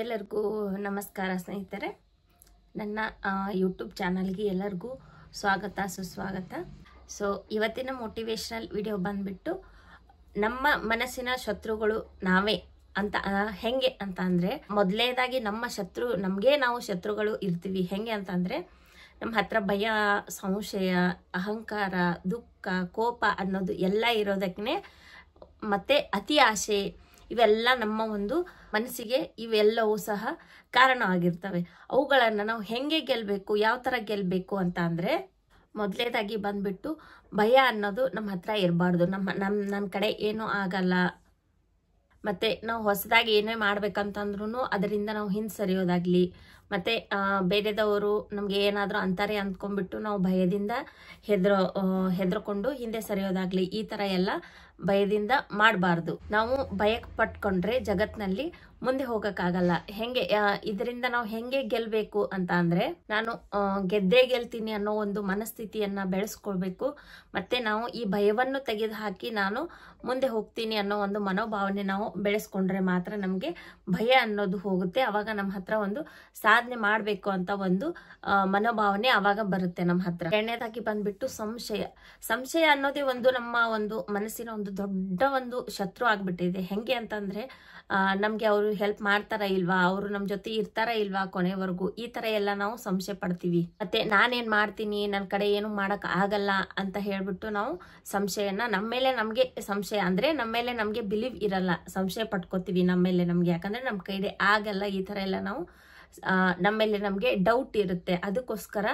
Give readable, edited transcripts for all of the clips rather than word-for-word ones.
ಎಲ್ಲರಿಗೂ ನಮಸ್ಕಾರ ಸ್ನೇಹಿತರೆ. ನನ್ನ ಯೂಟ್ಯೂಬ್ ಚಾನಲ್ಗೆ ಎಲ್ಲರಿಗೂ ಸ್ವಾಗತ ಸುಸ್ವಾಗತ. ಸೊ ಇವತ್ತಿನ ಮೋಟಿವೇಶನಲ್ ವಿಡಿಯೋ ಬಂದ್ಬಿಟ್ಟು ನಮ್ಮ ಮನಸ್ಸಿನ ಶತ್ರುಗಳು ನಾವೇ ಅಂತ ಹೆಂಗೆ ಅಂತ ಅಂದರೆ, ಮೊದಲನೇದಾಗಿ ನಮ್ಮ ಶತ್ರು ನಮಗೆ ನಾವು ಶತ್ರುಗಳು ಇರ್ತೀವಿ. ಹೆಂಗೆ ಅಂತಂದರೆ, ನಮ್ಮ ಹತ್ರ ಭಯ, ಸಂಶಯ, ಅಹಂಕಾರ, ದುಃಖ, ಕೋಪ ಅನ್ನೋದು ಎಲ್ಲ ಇರೋದಕ್ಕೆ, ಮತ್ತು ಅತಿ ಆಸೆ ಇವೆಲ್ಲ ನಮ್ಮ ಒಂದು ಮನಸ್ಸಿಗೆ ಇವೆಲ್ಲವೂ ಸಹ ಕಾರಣವಾಗಿರ್ತವೆ. ಅವುಗಳನ್ನು ನಾವು ಹೆಂಗೆ ಗೆಲ್ಲಬೇಕು, ಯಾವ ಥರ ಗೆಲ್ಲಬೇಕು ಅಂತ ಅಂದರೆ, ಮೊದಲನೇದಾಗಿ ಬಂದ್ಬಿಟ್ಟು ಭಯ ಅನ್ನೋದು ನಮ್ಮ ಹತ್ರ ಇರಬಾರ್ದು. ನನ್ನ ಕಡೆ ಏನೂ ಆಗಲ್ಲ, ಮತ್ತು ನಾವು ಹೊಸದಾಗಿ ಏನೇ ಮಾಡ್ಬೇಕಂತಂದ್ರೂ ಅದರಿಂದ ನಾವು ಹಿಂದೆ ಸರಿಯೋದಾಗಲಿ, ಮತ್ತು ಬೇರೆದವರು ನಮಗೆ ಏನಾದರೂ ಅಂತಾರೆ ಅಂದ್ಕೊಂಡ್ಬಿಟ್ಟು ನಾವು ಭಯದಿಂದ ಹೆದರ್ಕೊಂಡು ಹಿಂದೆ ಸರಿಯೋದಾಗಲಿ, ಈ ಥರ ಎಲ್ಲ ಭಯದಿಂದ ಮಾಡಬಾರ್ದು. ನಾವು ಭಯಕ್ಕೆ ಪಟ್ಕೊಂಡ್ರೆ ಜಗತ್ತಿನಲ್ಲಿ ಮುಂದೆ ಹೋಗೋಕ್ಕಾಗಲ್ಲ. ಹೆಂಗೆ ಇದರಿಂದ ನಾವು ಹೆಂಗೆ ಗೆಲ್ಲಬೇಕು ಅಂತ ಅಂದರೆ, ನಾನು ಗೆದ್ದೇ ಗೆಲ್ತೀನಿ ಅನ್ನೋ ಒಂದು ಮನಸ್ಥಿತಿಯನ್ನು ಬೆಳೆಸ್ಕೊಳ್ಬೇಕು. ಮತ್ತು ನಾವು ಈ ಭಯವನ್ನು ತೆಗೆದುಹಾಕಿ ನಾನು ಮುಂದೆ ಹೋಗ್ತೀನಿ ಅನ್ನೋ ಒಂದು ಮನೋಭಾವನೆ ನಾವು ಬೆಳೆಸ್ಕೊಂಡ್ರೆ ಮಾತ್ರ ನಮಗೆ ಭಯ ಅನ್ನೋದು ಹೋಗುತ್ತೆ. ಆವಾಗ ನಮ್ಮ ಹತ್ರ ಒಂದು ಸಾಧನೆ ಮಾಡಬೇಕು ಅಂತ ಒಂದು ಮನೋಭಾವನೆ ಆವಾಗ ಬರುತ್ತೆ ನಮ್ಮ ಹತ್ರ. ಎರಡನೇದಾಗಿ ಬಂದ್ಬಿಟ್ಟು ಸಂಶಯ ಅನ್ನೋದೇ ಒಂದು ನಮ್ಮ ಒಂದು ಮನಸ್ಸಿನ ಒಂದು ದೊಡ್ಡ ಒಂದು ಶತ್ರು ಆಗ್ಬಿಟ್ಟಿದೆ. ಹೆಂಗೆ ಅಂತಂದ್ರೆ, ನಮ್ಗೆ ಅವರು ಹೆಲ್ಪ್ ಮಾಡ್ತಾರ ಇಲ್ವಾ, ಅವರು ನಮ್ಮ ಜೊತೆ ಇರ್ತಾರ ಇಲ್ವಾ ಕೊನೆವರೆಗೂ, ಈ ತರ ಎಲ್ಲ ನಾವು ಸಂಶಯ ಪಡ್ತೀವಿ. ಮತ್ತೆ ನಾನೇನ್ ಮಾಡ್ತೀನಿ, ನನ್ನ ಕಡೆ ಏನು ಮಾಡಕ್ ಆಗಲ್ಲ ಅಂತ ಹೇಳ್ಬಿಟ್ಟು ನಾವು ಸಂಶಯನ ನಮ್ಗೆ ಸಂಶಯ ಅಂದ್ರೆ ನಮ್ಮ ಮೇಲೆ ನಮ್ಗೆ ಬಿಲೀವ್ ಇರಲ್ಲ, ಸಂಶಯ ಪಟ್ಕೋತೀವಿ ನಮ್ಮ ಮೇಲೆ ನಮ್ಗೆ. ಯಾಕಂದ್ರೆ ನಮ್ಮ ಕೈಲಿ ಆಗಲ್ಲ, ಈ ತರ ಎಲ್ಲ ನಾವು ನಮ್ಮ ಮೇಲೆ ನಮ್ಗೆ ಡೌಟ್ ಇರುತ್ತೆ. ಅದಕ್ಕೋಸ್ಕರ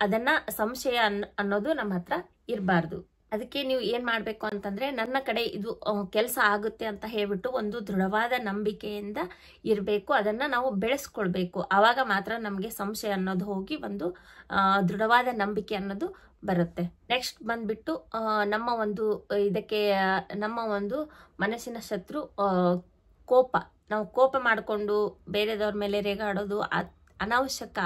ಅದನ್ನ ಸಂಶಯ ಅನ್ನೋದು ನಮ್ಮ ಹತ್ರ ಇರಬಾರ್ದು. ಅದಕ್ಕೆ ನೀವು ಏನ್ ಮಾಡ್ಬೇಕು ಅಂತಂದ್ರೆ, ನನ್ನ ಕಡೆ ಇದು ಕೆಲಸ ಆಗುತ್ತೆ ಅಂತ ಹೇಳ್ಬಿಟ್ಟು ಒಂದು ದೃಢವಾದ ನಂಬಿಕೆಯಿಂದ ಇರಬೇಕು. ಅದನ್ನ ನಾವು ಬೆಳೆಸ್ಕೊಳ್ಬೇಕು. ಆವಾಗ ಮಾತ್ರ ನಮ್ಗೆ ಸಂಶಯ ಅನ್ನೋದು ಹೋಗಿ ಒಂದು ದೃಢವಾದ ನಂಬಿಕೆ ಅನ್ನೋದು ಬರುತ್ತೆ. ನೆಕ್ಸ್ಟ್ ಬಂದ್ಬಿಟ್ಟು ನಮ್ಮ ಒಂದು ಮನಸ್ಸಿನ ಶತ್ರು ಕೋಪ. ನಾವು ಕೋಪ ಮಾಡಿಕೊಂಡು ಬೇರೆದವ್ರ ಮೇಲೆ ರೇಗಾಡೋದು ಅನಾವಶ್ಯಕ.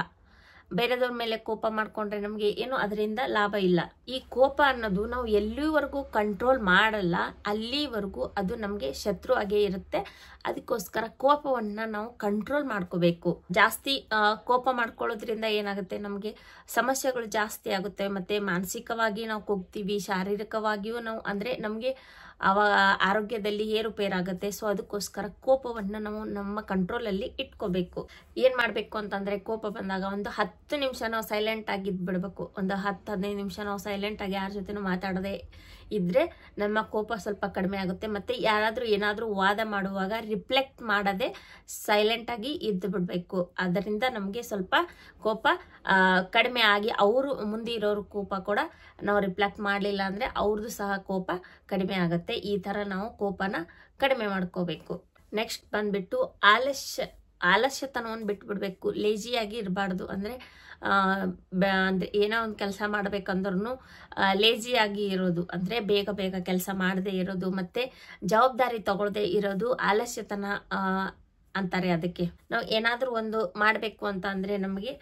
ಬೇರೆದವ್ರ ಮೇಲೆ ಕೋಪ ಮಾಡ್ಕೊಂಡ್ರೆ ನಮ್ಗೆ ಏನು ಅದರಿಂದ ಲಾಭ ಇಲ್ಲ. ಈ ಕೋಪ ಅನ್ನೋದು ನಾವು ಎಲ್ಲಿವರೆಗೂ ಕಂಟ್ರೋಲ್ ಮಾಡಲ್ಲ ಅಲ್ಲಿವರೆಗೂ ಅದು ನಮ್ಗೆ ಶತ್ರು ಆಗೇ ಇರುತ್ತೆ. ಅದಕ್ಕೋಸ್ಕರ ಕೋಪವನ್ನ ನಾವು ಕಂಟ್ರೋಲ್ ಮಾಡ್ಕೋಬೇಕು. ಜಾಸ್ತಿ ಕೋಪ ಮಾಡ್ಕೊಳ್ಳೋದ್ರಿಂದ ಏನಾಗುತ್ತೆ, ನಮ್ಗೆ ಸಮಸ್ಯೆಗಳು ಜಾಸ್ತಿ ಆಗುತ್ತೆ. ಮತ್ತೆ ಮಾನಸಿಕವಾಗಿ ನಾವು ಕುಗ್ತೀವಿ, ಶಾರೀರಿಕವಾಗಿಯೂ ನಾವು ಅಂದ್ರೆ ನಮ್ಗೆ ಆರೋಗ್ಯದಲ್ಲಿ ಏರುಪೇರಾಗುತ್ತೆ. ಸೊ ಅದಕ್ಕೋಸ್ಕರ ಕೋಪವನ್ನ ನಾವು ನಮ್ಮ ಕಂಟ್ರೋಲ್ ಅಲ್ಲಿ ಇಟ್ಕೋಬೇಕು. ಏನ್ ಮಾಡ್ಬೇಕು ಅಂತಂದ್ರೆ, ಕೋಪ ಬಂದಾಗ ಒಂದು 10 ನಿಮಿಷ ನಾವು ಸೈಲೆಂಟ್ ಆಗಿ ಇದ್ಬಿಡ್ಬೇಕು. ಒಂದು 10-15 ನಿಮಿಷ ನಾವು ಸೈಲೆಂಟ್ ಆಗಿ ಯಾರ ಜೊತೆನೂ ಮಾತಾಡದೆ ಇದ್ರೆ ನಮ್ಮ ಕೋಪ ಸ್ವಲ್ಪ ಕಡಿಮೆ ಆಗುತ್ತೆ. ಮತ್ತೆ ಯಾರಾದ್ರೂ ಏನಾದ್ರೂ ವಾದ ಮಾಡುವಾಗ ರಿಫ್ಲೆಕ್ಟ್ ಮಾಡದೆ ಸೈಲೆಂಟ್ ಆಗಿ ಇದ್ದು ಬಿಡ್ಬೇಕು. ಅದರಿಂದ ನಮ್ಗೆ ಸ್ವಲ್ಪ ಕೋಪ ಕಡಿಮೆ ಆಗಿ ಅವರು ಮುಂದೆ ಇರೋರು ಕೋಪ ಕೂಡ ನಾವು ರಿಫ್ಲೆಕ್ಟ್ ಮಾಡಲಿಲ್ಲ ಅಂದ್ರೆ ಅವ್ರದ್ದು ಸಹ ಕೋಪ ಕಡಿಮೆ ಆಗುತ್ತೆ. ಈ ತರ ನಾವು ಕೋಪನ ಕಡಿಮೆ ಮಾಡ್ಕೋಬೇಕು. ನೆಕ್ಸ್ಟ್ ಬಂದ್ಬಿಟ್ಟು ಆಲಸ್ಯತನವನ್ನು ಬಿಟ್ಬಿಡ್ಬೇಕು. ಲೇಜಿಯಾಗಿ ಇರಬಾರ್ದು. ಅಂದ್ರೆ ಏನೋ ಒಂದು ಕೆಲಸ ಮಾಡ್ಬೇಕಂದ್ರೂ ಲೇಜಿಯಾಗಿ ಇರೋದು, ಅಂದ್ರೆ ಬೇಗ ಕೆಲಸ ಮಾಡದೆ ಇರೋದು, ಮತ್ತೆ ಜವಾಬ್ದಾರಿ ತಗೊಳ್ದೆ ಇರೋದು ಆಲಸ್ಯತನ ಅಂತಾರೆ. ಅದಕ್ಕೆ ನಾವು ಏನಾದ್ರೂ ಒಂದು ಮಾಡ್ಬೇಕು ಅಂತ ಅಂದ್ರೆ ನಮಗೆ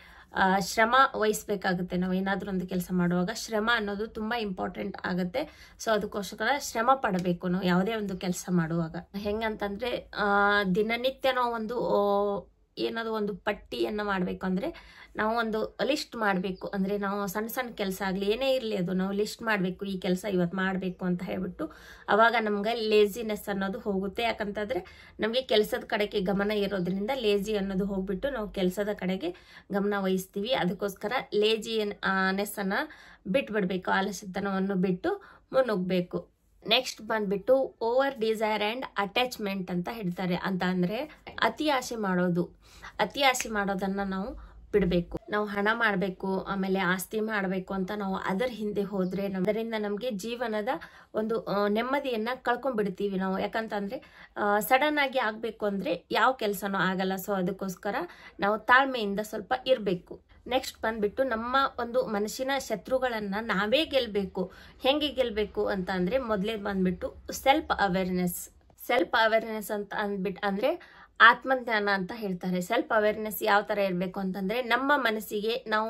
ಶ್ರಮ ವಹಿಸ್ಬೇಕಾಗುತ್ತೆ. ನಾವು ಏನಾದ್ರೂ ಒಂದು ಕೆಲಸ ಮಾಡುವಾಗ ಶ್ರಮ ಅನ್ನೋದು ತುಂಬಾ ಇಂಪಾರ್ಟೆಂಟ್ ಆಗುತ್ತೆ. ಸೊ ಅದಕ್ಕೋಸ್ಕರ ಶ್ರಮ ಪಡಬೇಕು ನಾವು ಯಾವುದೇ ಒಂದು ಕೆಲಸ ಮಾಡುವಾಗ. ಹೆಂಗಂತಂದ್ರೆ, ದಿನನಿತ್ಯ ನಾವು ಏನಾದ್ರು ಒಂದು ಪಟ್ಟಿಯನ್ನು ಮಾಡ್ಬೇಕು. ಅಂದ್ರೆ ನಾವು ಒಂದು ಲಿಸ್ಟ್ ಮಾಡಬೇಕು. ಅಂದ್ರೆ ನಾವು ಸಣ್ಣ ಕೆಲಸ ಆಗ್ಲಿ ಏನೇ ಇರ್ಲಿ ಅದು ನಾವು ಲಿಸ್ಟ್ ಮಾಡಬೇಕು. ಈ ಕೆಲಸ ಇವತ್ತು ಮಾಡಬೇಕು ಅಂತ ಹೇಳ್ಬಿಟ್ಟು ಅವಾಗ ನಮ್ಗೆ ಲೇಜಿನೆಸ್ ಅನ್ನೋದು ಹೋಗುತ್ತೆ. ಯಾಕಂತಂದ್ರೆ ನಮ್ಗೆ ಕೆಲಸದ ಕಡೆಗೆ ಗಮನ ಇರೋದ್ರಿಂದ ಲೇಜಿ ಅನ್ನೋದು ಹೋಗ್ಬಿಟ್ಟು ನಾವು ಕೆಲಸದ ಕಡೆಗೆ ಗಮನ ವಹಿಸ್ತೀವಿ. ಅದಕ್ಕೋಸ್ಕರ ಲೇಜಿನೆಸ್ ಅನ್ನ ಬಿಟ್ಬಿಡ್ಬೇಕು. ಆಲಸ್ಯತನವನ್ನು ಬಿಟ್ಟು ಮುನ್ನುಗ್ಬೇಕು. ನೆಕ್ಸ್ಟ್ ಬಂದ್ಬಿಟ್ಟು ಓವರ್ ಡಿಸೈರ್ ಅಂಡ್ ಅಟ್ಯಾಚ್ಮೆಂಟ್ ಅಂತ ಹೇಳ್ತಾರೆ. ಅಂತ ಅಂದ್ರೆ ಅತಿ ಆಸೆ ಮಾಡೋದನ್ನ ನಾವು ಬಿಡಬೇಕು. ನಾವು ಹಣ ಮಾಡಬೇಕು, ಆಮೇಲೆ ಆಸ್ತಿ ಮಾಡಬೇಕು ಅಂತ ನಾವು ಅದರ ಹಿಂದೆ ಹೋದ್ರೆ ಅದರಿಂದ ನಮ್ಗೆ ಜೀವನದ ಒಂದು ನೆಮ್ಮದಿಯನ್ನ ಕಳ್ಕೊಂಡ್ಬಿಡ್ತೀವಿ ನಾವು. ಯಾಕಂತಂದ್ರೆ ಸಡನ್ ಆಗಿ ಆಗ್ಬೇಕು ಅಂದ್ರೆ ಯಾವ ಕೆಲಸನೂ ಆಗಲ್ಲ. ಸೊ ಅದಕ್ಕೋಸ್ಕರ ನಾವು ತಾಳ್ಮೆಯಿಂದ ಸ್ವಲ್ಪ ಇರಬೇಕು. ನೆಕ್ಸ್ಟ್ ಬಂದ್ಬಿಟ್ಟು ನಮ್ಮ ಒಂದು ಮನಸ್ಸಿನ ಶತ್ರುಗಳನ್ನ ನಾವೇ ಗೆಲ್ಬೇಕು. ಹೆಂಗೆ ಗೆಲ್ಬೇಕು ಅಂತ ಅಂದ್ರೆ, ಮೊದಲೇ ಬಂದ್ಬಿಟ್ಟು ಸೆಲ್ಫ್ ಅವೇರ್ನೆಸ್ ಅಂತ ಅಂದ್ರೆ ಆತ್ಮಜ್ಞಾನ ಅಂತ ಹೇಳ್ತಾರೆ. ಸೆಲ್ಫ್ ಅವೇರ್ನೆಸ್ ಯಾವ ಥರ ಇರಬೇಕು ಅಂತಂದರೆ, ನಮ್ಮ ಮನಸ್ಸಿಗೆ ನಾವು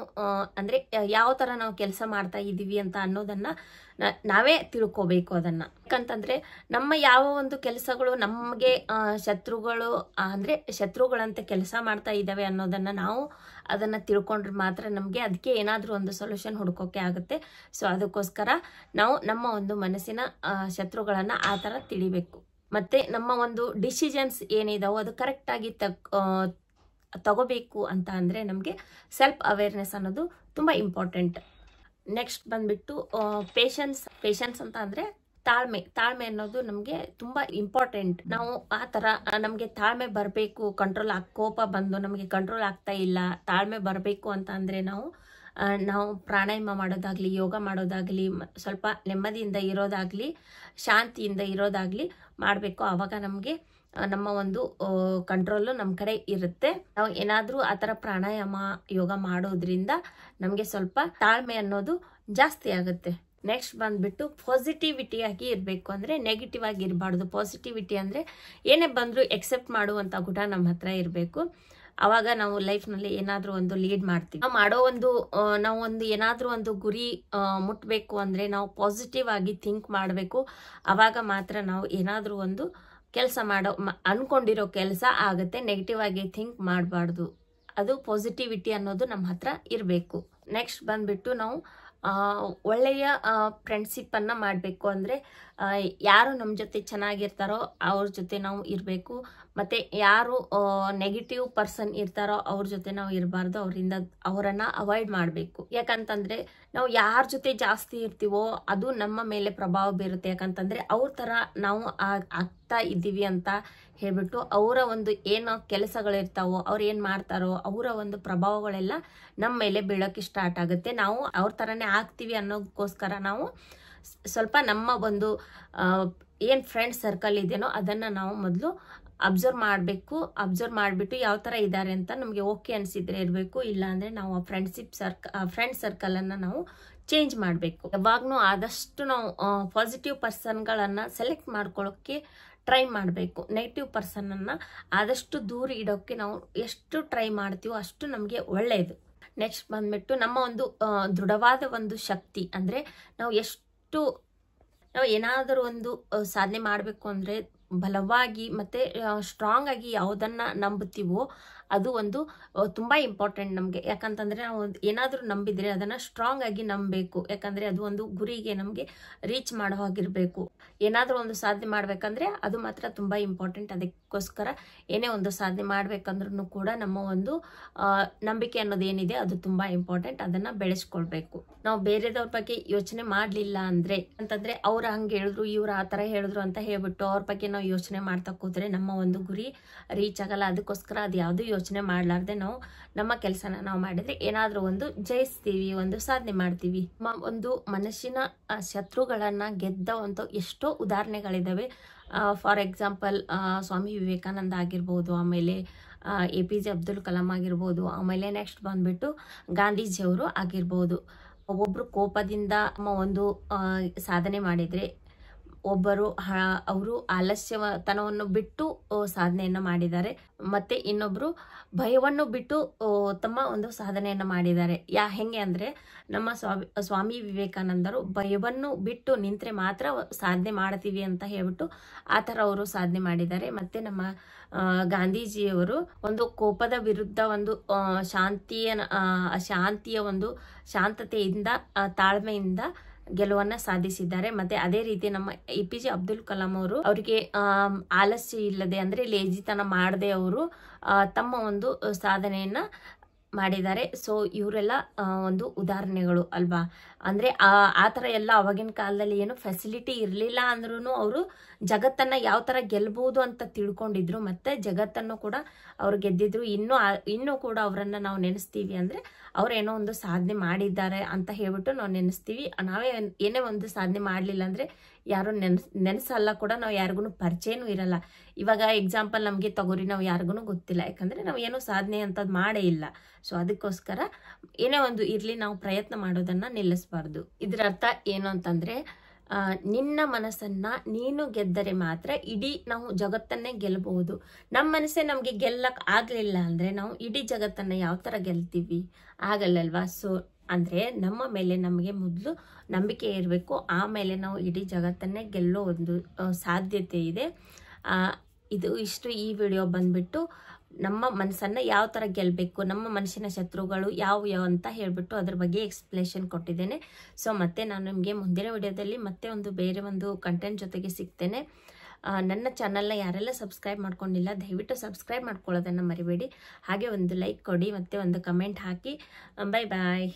ಅಂದರೆ ಯಾವ ಥರ ನಾವು ಕೆಲಸ ಮಾಡ್ತಾ ಇದ್ದೀವಿ ಅಂತ ಅನ್ನೋದನ್ನು ನಾವೇ ತಿಳ್ಕೋಬೇಕು ಅದನ್ನು. ಯಾಕಂತಂದರೆ ನಮ್ಮ ಯಾವ ಒಂದು ಕೆಲಸಗಳು ನಮಗೆ ಶತ್ರುಗಳು ಅಂದರೆ ಶತ್ರುಗಳಂತೆ ಕೆಲಸ ಮಾಡ್ತಾ ಇದ್ದಾವೆ ಅನ್ನೋದನ್ನು ನಾವು ಅದನ್ನು ತಿಳ್ಕೊಂಡ್ರೆ ಮಾತ್ರ ನಮಗೆ ಅದಕ್ಕೆ ಏನಾದರೂ ಒಂದು ಸೊಲ್ಯೂಷನ್ ಹುಡ್ಕೋಕೆ ಆಗುತ್ತೆ. ಸೊ ಅದಕ್ಕೋಸ್ಕರ ನಾವು ನಮ್ಮ ಒಂದು ಮನಸ್ಸಿನ ಶತ್ರುಗಳನ್ನು ಆ ಥರ ತಿಳಿಬೇಕು. ಮತ್ತು ನಮ್ಮ ಒಂದು ಡಿಸಿಷನ್ಸ್ ಏನಿದಾವೋ ಅದು ಕರೆಕ್ಟಾಗಿ ತಗೋಬೇಕು ಅಂತ ಅಂದರೆ ನಮಗೆ ಸೆಲ್ಫ್ ಅವೇರ್ನೆಸ್ ಅನ್ನೋದು ತುಂಬ ಇಂಪಾರ್ಟೆಂಟ್. ನೆಕ್ಸ್ಟ್ ಬಂದ್ಬಿಟ್ಟು ಪೇಷನ್ಸ್ ಅಂತ ಅಂದರೆ ತಾಳ್ಮೆ ಅನ್ನೋದು ನಮಗೆ ತುಂಬ ಇಂಪಾರ್ಟೆಂಟ್. ನಾವು ಆ ಥರ ನಮಗೆ ತಾಳ್ಮೆ ಬರಬೇಕು, ಕೋಪ ಬಂದು ನಮಗೆ ಕಂಟ್ರೋಲ್ ಆಗ್ತಾ ಇಲ್ಲ, ತಾಳ್ಮೆ ಬರಬೇಕು ಅಂತ ಅಂದರೆ ನಾವು ಪ್ರಾಣಾಯಾಮ ಮಾಡೋದಾಗಲಿ, ಯೋಗ ಮಾಡೋದಾಗಲಿ, ಸ್ವಲ್ಪ ನೆಮ್ಮದಿಯಿಂದ ಇರೋದಾಗಲಿ, ಶಾಂತಿಯಿಂದ ಇರೋದಾಗಲಿ ಮಾಡಬೇಕು. ಆವಾಗ ನಮಗೆ ನಮ್ಮ ಒಂದು ಕಂಟ್ರೋಲು ನಮ್ಮ ಕಡೆ ಇರುತ್ತೆ. ನಾವು ಏನಾದರೂ ಆ ಥರ ಪ್ರಾಣಾಯಾಮ ಯೋಗ ಮಾಡೋದ್ರಿಂದ ನಮಗೆ ಸ್ವಲ್ಪ ತಾಳ್ಮೆ ಅನ್ನೋದು ಜಾಸ್ತಿ ಆಗುತ್ತೆ. ನೆಕ್ಸ್ಟ್ ಬಂದ್ಬಿಟ್ಟು ಪಾಸಿಟಿವಿಟಿಯಾಗಿ ಇರಬೇಕು. ಅಂದರೆ ನೆಗೆಟಿವ್ ಆಗಿ ಇರಬಾರ್ದು. ಪಾಸಿಟಿವಿಟಿ ಅಂದರೆ ಏನೇ ಬಂದರೂ ಎಕ್ಸೆಪ್ಟ್ ಮಾಡುವಂಥ ಗುಣ ನಮ್ಮ ಹತ್ರ ಇರಬೇಕು. ಆವಾಗ ನಾವು ಲೈಫ್ನಲ್ಲಿ ಏನಾದರೂ ಒಂದು ಲೀಡ್ ಮಾಡ್ತೀವಿ. ನಾವು ಏನಾದರೂ ಒಂದು ಗುರಿ ಮುಟ್ಟಬೇಕು ಅಂದರೆ ನಾವು ಪಾಸಿಟಿವ್ ಆಗಿ ಥಿಂಕ್ ಮಾಡಬೇಕು. ಆವಾಗ ಮಾತ್ರ ನಾವು ಏನಾದರೂ ಒಂದು ಕೆಲಸ ಅನ್ಕೊಂಡಿರೋ ಕೆಲಸ ಆಗುತ್ತೆ. ನೆಗೆಟಿವ್ ಆಗಿ ಥಿಂಕ್ ಮಾಡಬಾರ್ದು. ಅದು ಪಾಸಿಟಿವಿಟಿ ಅನ್ನೋದು ನಮ್ಮ ಹತ್ರ ಇರಬೇಕು. ನೆಕ್ಸ್ಟ್ ಬಂದ್ಬಿಟ್ಟು ನಾವು ಒಳ್ಳೆಯ ಫ್ರೆಂಡ್ಶಿಪ್ಪನ್ನು ಮಾಡಬೇಕು. ಅಂದರೆ ಯಾರು ನಮ್ಮ ಜೊತೆ ಚೆನ್ನಾಗಿರ್ತಾರೋ ಅವ್ರ ಜೊತೆ ನಾವು ಇರಬೇಕು. ಮತ್ತು ಯಾರು ನೆಗೆಟಿವ್ ಪರ್ಸನ್ ಇರ್ತಾರೋ ಅವ್ರ ಜೊತೆ ನಾವು ಇರಬಾರ್ದು. ಅವರನ್ನು ಅವಾಯ್ಡ್ ಮಾಡಬೇಕು. ಯಾಕಂತಂದರೆ ನಾವು ಯಾರ ಜೊತೆ ಜಾಸ್ತಿ ಇರ್ತೀವೋ ಅದು ನಮ್ಮ ಮೇಲೆ ಪ್ರಭಾವ ಬೀರುತ್ತೆ. ಯಾಕಂತಂದರೆ ಅವ್ರ ಥರ ನಾವು ಆಗ್ತಾ ಇದ್ದೀವಿ ಅಂತ ಹೇಳ್ಬಿಟ್ಟು ಅವರ ಒಂದು ಏನೋ ಕೆಲಸಗಳಿರ್ತಾವೋ, ಅವ್ರು ಏನು ಮಾಡ್ತಾರೋ ಅವರ ಒಂದು ಪ್ರಭಾವಗಳೆಲ್ಲ ನಮ್ಮ ಮೇಲೆ ಬೀಳೋಕ್ಕೆ ಸ್ಟಾರ್ಟ್ ಆಗುತ್ತೆ. ನಾವು ಅವ್ರ ಥರನೇ ಆಗ್ತೀವಿ ಅನ್ನೋದಕ್ಕೋಸ್ಕರ ನಾವು ಸ್ವಲ್ಪ ನಮ್ಮ ಒಂದು ಏನು ಫ್ರೆಂಡ್ ಸರ್ಕಲ್ ಇದೆಯೋ ಅದನ್ನು ನಾವು ಮೊದಲು ಅಬ್ಸರ್ವ್ ಮಾಡಬೇಕು. ಅಬ್ಸರ್ವ್ ಮಾಡಿಬಿಟ್ಟು ಯಾವ ಥರ ಇದ್ದಾರೆ ಅಂತ ನಮಗೆ ಓಕೆ ಅನಿಸಿದ್ರೆ ಇರಬೇಕು. ಇಲ್ಲಾಂದರೆ ನಾವು ಆ ಫ್ರೆಂಡ್ ಸರ್ಕಲನ್ನು ನಾವು ಚೇಂಜ್ ಮಾಡಬೇಕು. ಯಾವಾಗಲೂ ಆದಷ್ಟು ನಾವು ಪಾಸಿಟಿವ್ ಪರ್ಸನ್ಗಳನ್ನು ಸೆಲೆಕ್ಟ್ ಮಾಡ್ಕೊಳ್ಳೋಕ್ಕೆ ಟ್ರೈ ಮಾಡಬೇಕು. ನೆಗೆಟಿವ್ ಪರ್ಸನನ್ನು ಆದಷ್ಟು ದೂರ ಇಡೋಕ್ಕೆ ನಾವು ಎಷ್ಟು ಟ್ರೈ ಮಾಡ್ತೀವೋ ಅಷ್ಟು ನಮಗೆ ಒಳ್ಳೆಯದು. ನೆಕ್ಸ್ಟ್ ಬಂದ್ಬಿಟ್ಟು ನಮ್ಮ ಒಂದು ದೃಢವಾದ ಒಂದು ಶಕ್ತಿ. ಅಂದರೆ ನಾವು ಏನಾದರೂ ಒಂದು ಸಾಧನೆ ಮಾಡಬೇಕು ಅಂದರೆ ಬಲವಾಗಿ ಮತ್ತು ಸ್ಟ್ರಾಂಗ್ ಆಗಿ ಯಾವುದನ್ನು ನಂಬುತ್ತೀವೋ ಅದು ಒಂದು ತುಂಬ ಇಂಪಾರ್ಟೆಂಟ್ ನಮಗೆ. ಯಾಕಂತಂದರೆ ನಾವು ಏನಾದರೂ ನಂಬಿದರೆ ಅದನ್ನು ಸ್ಟ್ರಾಂಗ್ ಆಗಿ ನಂಬಬೇಕು. ಯಾಕಂದರೆ ಅದು ಒಂದು ಗುರಿಗೆ ನಮಗೆ ರೀಚ್ ಮಾಡೋ ಹಾಗಿರಬೇಕು. ಏನಾದರೂ ಒಂದು ಸಾಧನೆ ಮಾಡಬೇಕಂದ್ರೆ ಅದು ಮಾತ್ರ ತುಂಬ ಇಂಪಾರ್ಟೆಂಟ್. ಅದಕ್ಕೋಸ್ಕರ ಏನೇ ಒಂದು ಸಾಧನೆ ಮಾಡಬೇಕಂದ್ರೂ ಕೂಡ ನಮ್ಮ ಒಂದು ನಂಬಿಕೆ ಅನ್ನೋದು ಏನಿದೆ ಅದು ತುಂಬ ಇಂಪಾರ್ಟೆಂಟ್. ಅದನ್ನು ಬೆಳೆಸ್ಕೊಳ್ಬೇಕು. ನಾವು ಬೇರೆದವ್ರ ಬಗ್ಗೆ ಯೋಚನೆ ಮಾಡಲಿಲ್ಲ ಅಂತಂದರೆ ಅವ್ರು ಹಂಗೆ ಹೇಳಿದ್ರು, ಇವ್ರು ಆ ಥರ ಹೇಳಿದ್ರು ಅಂತ ಹೇಳ್ಬಿಟ್ಟು ಅವ್ರ ಬಗ್ಗೆ ನಾವು ಯೋಚನೆ ಮಾಡ್ತಾ ಕೂತ್ರೆ ನಮ್ಮ ಒಂದು ಗುರಿ ರೀಚ್ ಆಗಲ್ಲ. ಅದಕ್ಕೋಸ್ಕರ ಅದು ಯಾವುದೂ ಯೋಚನೆ ಮಾಡಲಾರ್ದೆ ನಾವು ನಮ್ಮ ಕೆಲಸನ ನಾವು ಮಾಡಿದರೆ ಏನಾದರೂ ಒಂದು ಜಯಿಸ್ತೀವಿ, ಒಂದು ಸಾಧನೆ ಮಾಡ್ತೀವಿ. ಒಂದು ಮನಸ್ಸಿನ ಶತ್ರುಗಳನ್ನು ಗೆದ್ದ ಒಂದು ಎಷ್ಟೋ ಉದಾಹರಣೆಗಳಿದ್ದಾವೆ. ಫಾರ್ ಎಕ್ಸಾಂಪಲ್ ಸ್ವಾಮಿ ವಿವೇಕಾನಂದ ಆಗಿರ್ಬೋದು, ಆಮೇಲೆ APJ ಅಬ್ದುಲ್ ಕಲಾಂ ಆಗಿರ್ಬೋದು, ಆಮೇಲೆ ನೆಕ್ಸ್ಟ್ ಬಂದ್ಬಿಟ್ಟು ಗಾಂಧೀಜಿಯವರು ಆಗಿರ್ಬೋದು. ಒಬ್ಬೊಬ್ಬರು ಕೋಪದಿಂದ ಒಂದು ಸಾಧನೆ ಮಾಡಿದರೆ, ಒಬ್ಬರು ಅವರು ಆಲಸ್ಯತನವನ್ನು ಬಿಟ್ಟು ಸಾಧನೆಯನ್ನು ಮಾಡಿದ್ದಾರೆ. ಮತ್ತು ಇನ್ನೊಬ್ಬರು ಭಯವನ್ನು ಬಿಟ್ಟು ತಮ್ಮ ಒಂದು ಸಾಧನೆಯನ್ನು ಮಾಡಿದ್ದಾರೆ. ಹೆಂಗೆ ಅಂದರೆ ನಮ್ಮ ಸ್ವಾಮಿ ವಿವೇಕಾನಂದರು ಭಯವನ್ನು ಬಿಟ್ಟು ನಿಂತರೆ ಮಾತ್ರ ಸಾಧನೆ ಮಾಡ್ತೀವಿ ಅಂತ ಹೇಳ್ಬಿಟ್ಟು ಆ ಥರ ಅವರು ಸಾಧನೆ ಮಾಡಿದ್ದಾರೆ. ಮತ್ತು ನಮ್ಮ ಗಾಂಧೀಜಿಯವರು ಒಂದು ಕೋಪದ ವಿರುದ್ಧ ಒಂದು ಶಾಂತಿಯ ಒಂದು ಶಾಂತತೆಯಿಂದ ತಾಳ್ಮೆಯಿಂದ ಗೆಲುವನ್ನು ಸಾಧಿಸಿದ್ದಾರೆ. ಮತ್ತೆ ಅದೇ ರೀತಿ ನಮ್ಮ APJ ಅಬ್ದುಲ್ ಕಲಾಂ ಅವರು ಅವರಿಗೆ ಆಲಸ್ಯ ಇಲ್ಲದೆ ಅಂದರೆ ಲೇಜಿತನ ಮಾಡದೆ ಅವರು ತಮ್ಮ ಒಂದು ಸಾಧನೆಯನ್ನ ಮಾಡಿದ್ದಾರೆ. ಸೊ ಇವರೆಲ್ಲ ಒಂದು ಉದಾಹರಣೆಗಳು ಅಲ್ವಾ. ಅಂದರೆ ಆ ಥರ ಎಲ್ಲ ಅವಾಗಿನ ಕಾಲದಲ್ಲಿ ಏನು ಫೆಸಿಲಿಟಿ ಇರಲಿಲ್ಲ ಅಂದ್ರೂ ಅವರು ಜಗತ್ತನ್ನು ಯಾವ ಥರ ಗೆಲ್ಬೋದು ಅಂತ ತಿಳ್ಕೊಂಡಿದ್ರು. ಮತ್ತು ಜಗತ್ತನ್ನು ಕೂಡ ಅವ್ರು ಗೆದ್ದಿದ್ರು. ಇನ್ನೂ ಕೂಡ ಅವರನ್ನು ನಾವು ನೆನೆಸ್ತೀವಿ. ಅಂದರೆ ಅವರೇನೋ ಒಂದು ಸಾಧನೆ ಮಾಡಿದ್ದಾರೆ ಅಂತ ಹೇಳ್ಬಿಟ್ಟು ನಾವು ನೆನೆಸ್ತೀವಿ. ನಾವೇ ಏನೇ ಒಂದು ಸಾಧನೆ ಮಾಡಲಿಲ್ಲ ಅಂದರೆ ಯಾರು ನೆನೆಸಲ್ಲ ಕೂಡ, ನಾವು ಯಾರಿಗೂ ಪರಿಚಯನೂ ಇರಲ್ಲ. ಇವಾಗ ಎಕ್ಸಾಂಪಲ್ ನಮಗೆ ತಗೋರಿ, ನಾವು ಯಾರಿಗೂ ಗೊತ್ತಿಲ್ಲ, ಯಾಕಂದರೆ ನಾವು ಏನೋ ಸಾಧನೆ ಅಂಥದ್ದು ಮಾಡೇ ಇಲ್ಲ. ಸೊ ಅದಕ್ಕೋಸ್ಕರ ಏನೇ ಒಂದು ಇರಲಿ, ನಾವು ಪ್ರಯತ್ನ ಮಾಡೋದನ್ನು ನಿಲ್ಲಿಸಬಾರ್ದು. ಇದರ ಅರ್ಥ ಏನು ಅಂತಂದರೆ ನಿನ್ನ ಮನಸ್ಸನ್ನು ನೀನು ಗೆದ್ದರೆ ಮಾತ್ರ ಇಡೀ ನಾವು ಜಗತ್ತನ್ನೇ ಗೆಲ್ಲಬಹುದು. ನಮ್ಮ ಮನಸ್ಸೇ ನಮಗೆ ಗೆಲ್ಲಕ್ಕೆ ಆಗಲಿಲ್ಲ ಅಂದರೆ ನಾವು ಇಡೀ ಜಗತ್ತನ್ನು ಯಾವ ಥರ ಗೆಲ್ತೀವಿ? ಆಗಲ್ಲಲ್ವಾ? ಸೊ ಅಂದರೆ ನಮ್ಮ ಮೇಲೆ ನಮಗೆ ಮೊದಲು ನಂಬಿಕೆ ಇರಬೇಕು, ಆಮೇಲೆ ನಾವು ಇಡೀ ಜಗತ್ತನ್ನೇ ಗೆಲ್ಲೋ ಒಂದು ಸಾಧ್ಯತೆ ಇದೆ. ಇಷ್ಟು ಈ ವಿಡಿಯೋ ಬಂದುಬಿಟ್ಟು ನಮ್ಮ ಮನಸ್ಸನ್ನು ಯಾವ ಥರ ಗೆಲ್ಲಬೇಕು, ನಮ್ಮ ಮನಸ್ಸಿನ ಶತ್ರುಗಳು ಯಾವ ಅಂತ ಹೇಳಿಬಿಟ್ಟು ಅದ್ರ ಬಗ್ಗೆ ಎಕ್ಸ್ಪ್ಲೇಷನ್ ಕೊಟ್ಟಿದ್ದೇನೆ. ಸೊ ಮತ್ತೆ ನಾನು ನಿಮಗೆ ಮುಂದಿನ ವಿಡಿಯೋದಲ್ಲಿ ಮತ್ತೆ ಬೇರೆ ಒಂದು ಕಂಟೆಂಟ್ ಜೊತೆಗೆ ಸಿಗ್ತೇನೆ. ನನ್ನ ಚಾನಲ್ನ ಯಾರೆಲ್ಲ ಸಬ್ಸ್ಕ್ರೈಬ್ ಮಾಡ್ಕೊಂಡಿಲ್ಲ ದಯವಿಟ್ಟು ಸಬ್ಸ್ಕ್ರೈಬ್ ಮಾಡ್ಕೊಳ್ಳೋದನ್ನು ಮರಿಬೇಡಿ. ಹಾಗೆ ಒಂದು ಲೈಕ್ ಕೊಡಿ ಮತ್ತು ಒಂದು ಕಮೆಂಟ್ ಹಾಕಿ. ಬಾಯ್ ಬಾಯ್.